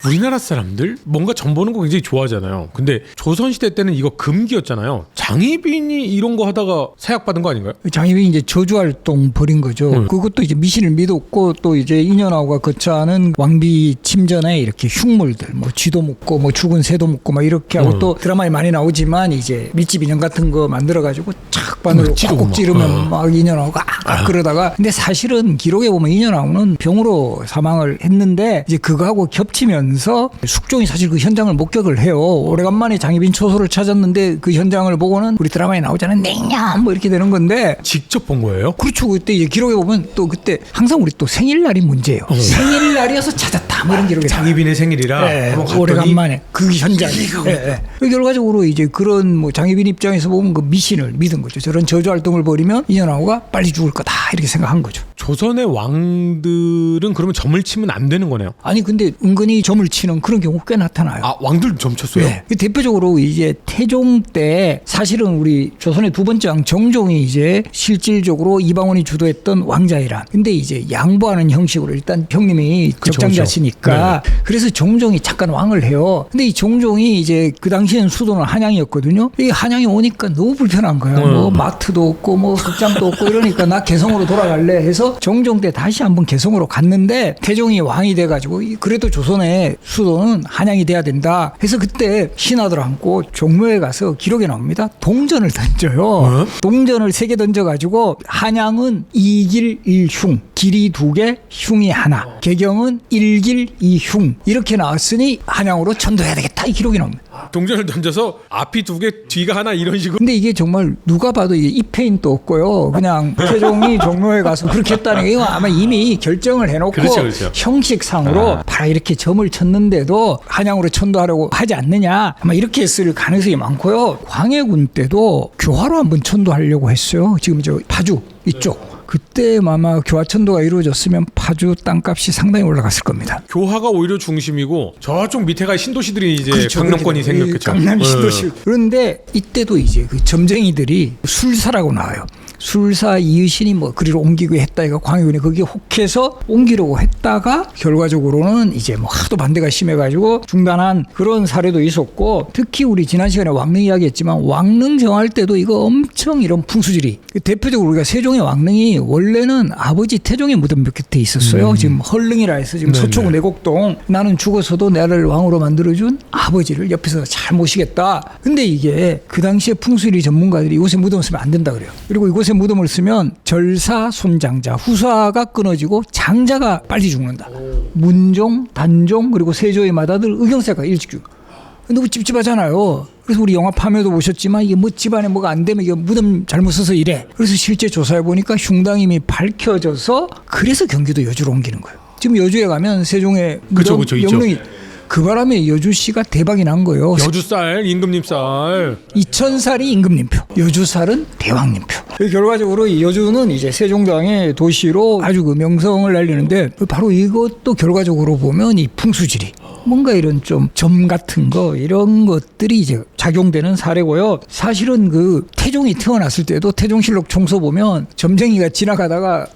우리나라 사람들 뭔가 점 보는 거 굉장히 좋아하잖아요. 근데 조선시대 때는 이거 금기였잖아요. 장희빈이 이런 거 하다가 사약받은 거 아닌가요? 장희빈이 이제 저주활동 벌인 거죠. 그것도 이제 미신을 믿었고 또 이제 인현하고가 거처하는 왕비 침전에 이렇게 흉물들 뭐 쥐도 묻고 뭐 죽은 새도 묻고 막 이렇게 하고 또 드라마에 많이 나오지만 이제 밀집 인형 같은 거 만들어가지고 착 바늘로 꽉 찌르면 막 인현하고가 그러다가 근데 사실은 기록에 보면 인현하고는 병으로 사망을 했는데 이제 그거하고 겹치면 숙종이 사실 그 현장을 목격을 해요. 오래간만에 장희빈 초소를 찾았는데 그 현장을 보고는 우리 드라마에 나오잖아요. 냉면 뭐 이렇게 되는 건데 직접 본 거예요? 그렇죠. 그때 이제 기록에 보면 또 그때 항상 우리 또 생일날이 문제예요. 생일날이어서 찾았다 뭐 이런 기록이 장희빈의 생일이라 네, 오래간만에 그 현장이 네. 결과적으로 이제 그런 뭐 장희빈 입장에서 보면 그 미신을 믿은 거죠. 저런 저주 활동을 벌이면 인현하고가 빨리 죽을 거다 이렇게 생각한 거죠. 조선의 왕들은 그러면 점을 치면 안 되는 거네요. 아니 근데 은근히 점을 치는 그런 경우 꽤 나타나요. 아, 왕들 점 쳤어요? 네. 대표적으로 이제 태종 때 사실은 우리 조선의 두 번째 왕 정종이 이제 실질적으로 이방원이 주도했던 왕자이란. 근데 이제 양보하는 형식으로 일단 형님이 적장자시니까 네. 그래서 정종이 잠깐 왕을 해요. 근데 이 정종이 이제 그 당시에는 수도는 한양이었거든요. 이 한양에 오니까 너무 불편한 거야. 뭐 마트도 없고 뭐 극장도 없고 이러니까 나 개성으로 돌아갈래 해서 정종 때 다시 한번 개성으로 갔는데 태종이 왕이 돼가지고 그래도 조선의 수도는 한양이 돼야 된다 해서 그때 신하들 안고 종묘에 가서 기록에 나옵니다. 동전을 던져요. 동전을 3개 던져가지고 한양은 2길 1흉 길이 2개 흉이 하나 개경은 1길 2흉 이렇게 나왔으니 한양으로 천도해야 되겠다 이 기록이 나옵니다. 동전을 던져서 앞이 2개 뒤가 하나 이런 식으로. 근데 이게 정말 누가 봐도 이게 입회인도 없고요. 그냥 태종이 종묘에 가서 그렇게 했다는 게 아마 이미 결정을 해놓고 그렇죠. 형식상으로 봐라 이렇게 점을 쳤는데도 한양으로 천도하려고 하지 않느냐 아마 이렇게 했을 가능성이 많고요. 광해군 때도 교화로 한번 천도하려고 했어요. 지금 저 파주 이쪽. 그때 아마 교화천도가 이루어졌으면 파주 땅값이 상당히 올라갔을 겁니다. 교화가 오히려 중심이고 저쪽 밑에가 신도시들이 이제 그렇죠. 강남권이 생겼겠죠. 강남 신도시. 그런데 이때도 이제 그 점쟁이들이 술사라고 나와요. 술사 이의신이 뭐 그리로 옮기고 했다 이거 광해군이 거기에 혹해서 옮기려고 했다가 결과적으로는 이제 뭐 하도 반대가 심해가지고 중단한 그런 사례도 있었고 특히 우리 지난 시간에 왕릉 이야기했지만 왕릉 정할 때도 이거 엄청 이런 풍수지리 대표적으로 우리가 세종의 왕릉이 원래는 아버지 태종의 무덤 곁에 있었어요. 지금 헐릉이라 해서 지금 서초구 내곡동 나는 죽어서도 나를 왕으로 만들어준 아버지를 옆에서 잘 모시겠다. 근데 이게 그 당시에 풍수지리 전문가들이 이곳에 무덤을 쓰면 안 된다 그래요. 그리고 이곳에 무덤을 쓰면 절사 손장자 후사가 끊어지고 장자가 빨리 죽는다. 문종 단종 그리고 세조의 맏아들 의경세가 일찍 죽어. 너무 찝찝하잖아요. 그래서 우리 영화 파묘도 보셨지만 이게 뭐 집안에 뭐가 안 되면 이게 무덤 잘못 써서 이래. 그래서 실제 조사해 보니까 흉당임이 밝혀져서 그래서 경기도 여주로 옮기는 거예요. 지금 여주에 가면 세종의 무덤 영릉이 그 바람에 여주시가 대박이 난 거예요. 여주쌀, 임금님쌀. 2000살이 임금님표, 여주살은 대왕님표. 결과적으로 여주는 이제 세종대왕의 도시로 아주 그 명성을 날리는데 바로 이것도 결과적으로 보면 이 풍수지리. 뭔가 이런 좀 점 같은 거 이런 것들이 이제 작용되는 사례고요. 사실은 그 태종이 태어났을 때도 태종실록 총서 보면 점쟁이가 지나가다가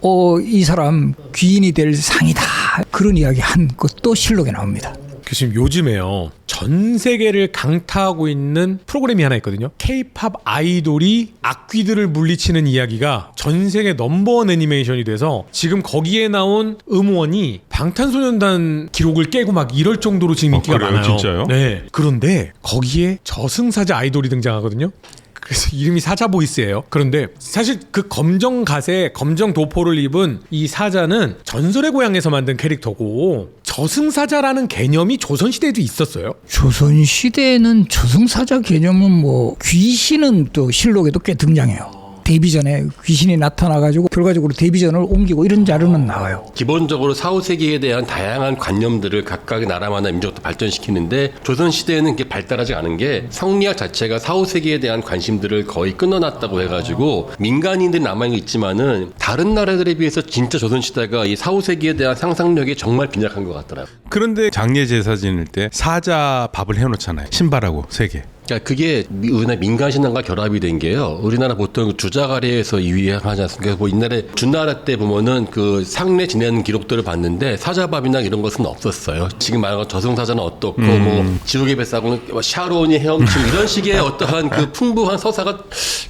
이 사람 귀인이 될 상이다 그런 이야기 한 것도 실록에 나옵니다. 교수님 요즘에요 전 세계를 강타하고 있는 프로그램이 하나 있거든요. K-팝 아이돌이 악귀들을 물리치는 이야기가 전 세계 넘버원 애니메이션이 돼서 지금 거기에 나온 음원이 방탄소년단 기록을 깨고 막 이럴 정도로 지금 인기가 그래요? 많아요. 진짜요? 네. 그런데 거기에 저승사자 아이돌이 등장하거든요. 그래서 이름이 사자보이스예요. 그런데 사실 그 검정 갓에 검정 도포를 입은 이 사자는 전설의 고향에서 만든 캐릭터고 저승사자라는 개념이 조선시대에도 있었어요. 조선시대에는 저승사자 개념은 뭐 귀신은 또 실록에도 꽤 등장해요. 데뷔전에 귀신이 나타나가지고 결과적으로 데뷔전을 옮기고 이런 자료는 나와요. 기본적으로 4, 5세기에 대한 다양한 관념들을 각각의 나라마다 민족도 발전시키는데 조선시대에는 그게 발달하지 않은 게 성리학 자체가 4, 5세기에 대한 관심들을 거의 끊어놨다고 해가지고 민간인들이 남아있지만은 다른 나라들에 비해서 진짜 조선시대가 이 4, 5세기에 대한 상상력이 정말 빈약한 것 같더라고요. 그런데 장례 제사 지낼 때 사자 밥을 해놓잖아요. 신발하고 3개. 그러니까 그게 우리나라 민간신앙과 결합이 된 게요. 우리나라 보통 주자가리에서 유행하지 않습니까? 뭐 옛날에 준나라 때 보면은 그 상례 지내는 기록들을 봤는데 사자밥이나 이런 것은 없었어요. 지금 말하는 저승사자는 어떻고 뭐 지옥의 뱃사공은 샤론이 헤엄치고 이런 식의 어떠한 그 풍부한 서사가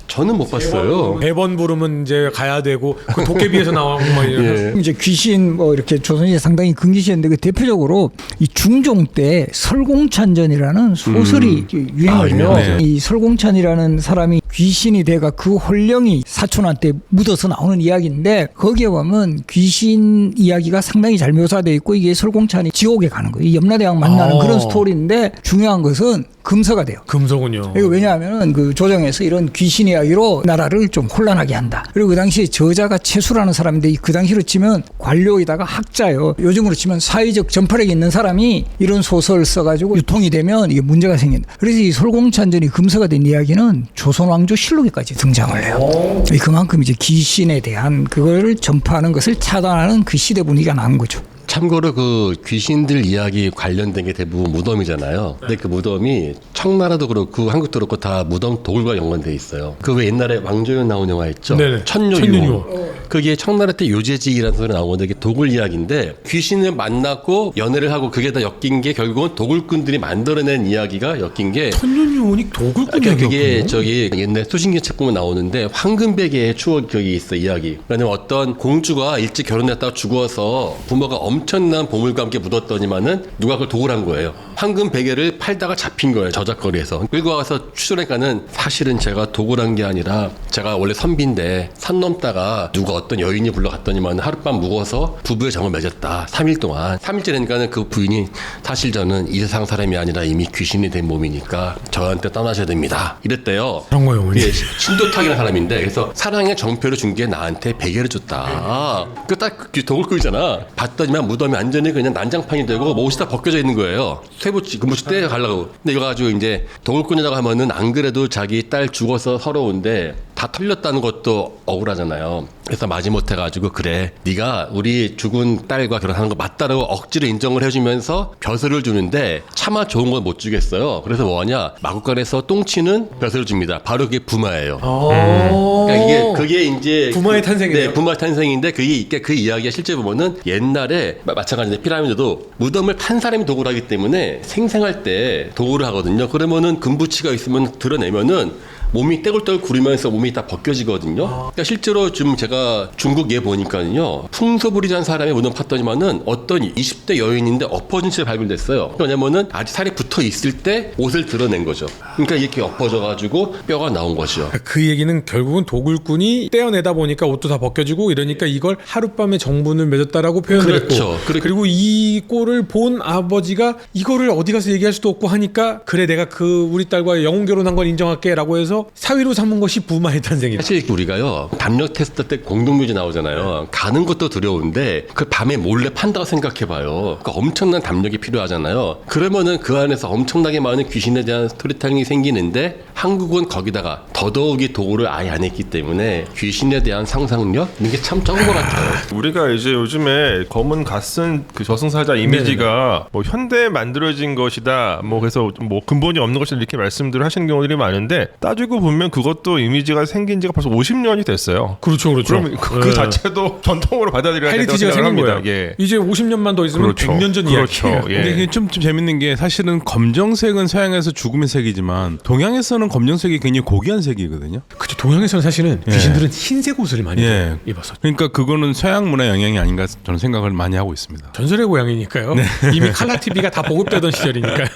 저는 못 봤어요. 대번 부르면 이제 가야 되고 그 도깨비에서 나오고 막 이런. 이제 귀신 뭐 이렇게 조선시대 상당히 근기시했는데 그 대표적으로 이 중종 때 설공찬전이라는 소설이 유행을 해요. 유명해요. 이 설공찬이라는 사람이 귀신이 돼가 그 혼령이 사촌한테 묻어서 나오는 이야기인데 거기에 보면 귀신 이야기가 상당히 잘 묘사되어 있고 이게 설공찬이 지옥에 가는 거예요. 이 염라대왕 만나는 그런 스토리인데 중요한 것은 금서가 돼요. 금서군요. 이거 왜냐하면 그 조정에서 이런 귀신 이야기로 나라를 좀 혼란하게 한다. 그리고 그 당시에 저자가 채수라는 사람인데 그 당시로 치면 관료에다가 학자요. 요즘으로 치면 사회적 전파력이 있는 사람이 이런 소설을 써가지고 유통이 되면 이게 문제가 생긴다. 그래서 이 설공찬전이 금서가 된 이야기는 조선왕조 실록에까지 등장을 해요. 그만큼 이제 귀신에 대한 그걸 전파하는 것을 차단하는 그 시대 분위기가 나온 거죠. 참고로 그 귀신들 이야기 관련된 게 대부분 무덤이잖아요. 근데 그 무덤이 청나라도 그렇고 한국도 그렇고 다 무덤 도굴과 연관돼 있어요. 그 왜 옛날에 왕조연 나온 영화 있죠? 네네. 천녀유호. 그게 청나라 때 요제지라는 소리 나온 건데 이게 도굴 이야기인데 귀신을 만났고 연애를 하고 그게 다 엮인 게 결국은 도굴꾼들이 만들어낸 이야기가 엮인 게 천년유혼이 도굴꾼 그러니까 그게 얘기였군요. 저기 옛날 수신기 책 보면 나오는데 황금베개의 추억 기억이 있어 이야기. 왜냐면 어떤 공주가 일찍 결혼했다가 죽어서 부모가 엄청난 보물과 함께 묻었더니만은 누가 그걸 도굴한 거예요. 황금베개를 팔다가 잡힌 거예요. 저작거리에서. 끌고 와서 추천하니까는 사실은 제가 도굴한 게 아니라 제가 원래 선비인데 산 넘다가 누가 어떤 여인이 불러갔더니만 하룻밤 묵어서 부부의 정을 맺었다. 3일 동안. 3일째 되니까는 그 부인이 사실 저는 이 세상 사람이 아니라 이미 귀신이 된 몸이니까 저한테 떠나셔야 됩니다. 이랬대요. 그런 거예요, 어머니. 예, 신도탁이라는 사람인데 그래서 사랑의 정표를 준 게 나한테 베개를 줬다. 그 딱 도굴꾼이잖아. 봤더니만 무덤이 완전히 그냥 난장판이 되고 옷이 다 벗겨져 있는 거예요. 쇠붙이 금붙이 떼 가려고. 근데 이거 가지고 이제 도굴꾼이라고 하면은 안 그래도 자기 딸 죽어서 서러운데 다 털렸다는 것도 억울하잖아요. 그래서 마지못해 가지고 그래 네가 우리 죽은 딸과 결혼하는 거 맞다라고 억지로 인정을 해주면서 벼슬을 주는데 차마 좋은 건 못 주겠어요. 그래서 뭐하냐 마국간에서 똥치는 벼슬을 줍니다. 바로 그게 부마예요. 그러니까 그게 이제 부마의 탄생이네요. 네, 부마의 탄생인데 그게 그 이야기가 실제 보면은 옛날에 마찬가지로 피라미드도 무덤을 판 사람이 도굴하기 때문에 생생할 때 도굴을 하거든요. 그러면은 금붙이가 있으면 드러내면은 몸이 떼굴떼굴 구르면서 몸이 다 벗겨지거든요. 그러니까 실제로 지금 제가 중국 예 보니까요. 풍소부리라는 사람의 무덤 팠더니만은 어떤 20대 여인인데 엎어진 채 발굴됐어요. 왜냐면은 아직 살이 붙어 있을 때 옷을 드러낸 거죠. 그러니까 이렇게 엎어져가지고 뼈가 나온 거죠. 그 얘기는 결국은 도굴꾼이 떼어내다 보니까 옷도 다 벗겨지고 이러니까 이걸 하룻밤에 정분을 맺었다라고 표현을 그렇죠. 했고 그리고 이 꼴을 본 아버지가 이거를 어디 가서 얘기할 수도 없고 하니까 그래 내가 그 우리 딸과 영혼 결혼한 걸 인정할게 라고 해서 사위로 삼은 것이 부마의 탄생이다. 사실 우리가요 담력 테스트 때 공동묘지 나오잖아요. 가는 것도 두려운데 그 밤에 몰래 판다고 생각해봐요. 그러니까 엄청난 담력이 필요하잖아요. 그러면은 그 안에서 엄청나게 많은 귀신에 대한 스토리텔링이 생기는데 한국은 거기다가 더더욱이 도구를 아예 안 했기 때문에 귀신에 대한 상상력 이게 참 적은 것 같아요. 우리가 이제 요즘에 검은 갓쓴 그 저승사자 이미지가 뭐 현대에 만들어진 것이다. 뭐 그래서 뭐 근본이 없는 것이다 이렇게 말씀들을 하시는 경우들이 많은데 따지고 보면 그것도 이미지가 생긴 지가 벌써 50년이 됐어요. 그렇죠. 그럼 그 자체도 전통으로 받아들여야 된다고 헤리티지가 생각을 생긴 합니다. 거예요. 예. 이제 50년만 더 있으면 100년 전 그렇죠. 이야기예요. 예. 근데 이게 좀 재밌는 게 사실은 검정색은 서양에서 죽음의 색이지만 동양에서는 검정색이 굉장히 고귀한 색이거든요. 그렇죠. 동양에서는 사실은 귀신들은 흰색 옷을 많이 예. 입어서 그러니까 그거는 서양 문화 영향이 아닌가 저는 생각을 많이 하고 있습니다. 전설의 고향이니까요. 이미 칼라 TV가 다 보급되던 시절이니까요.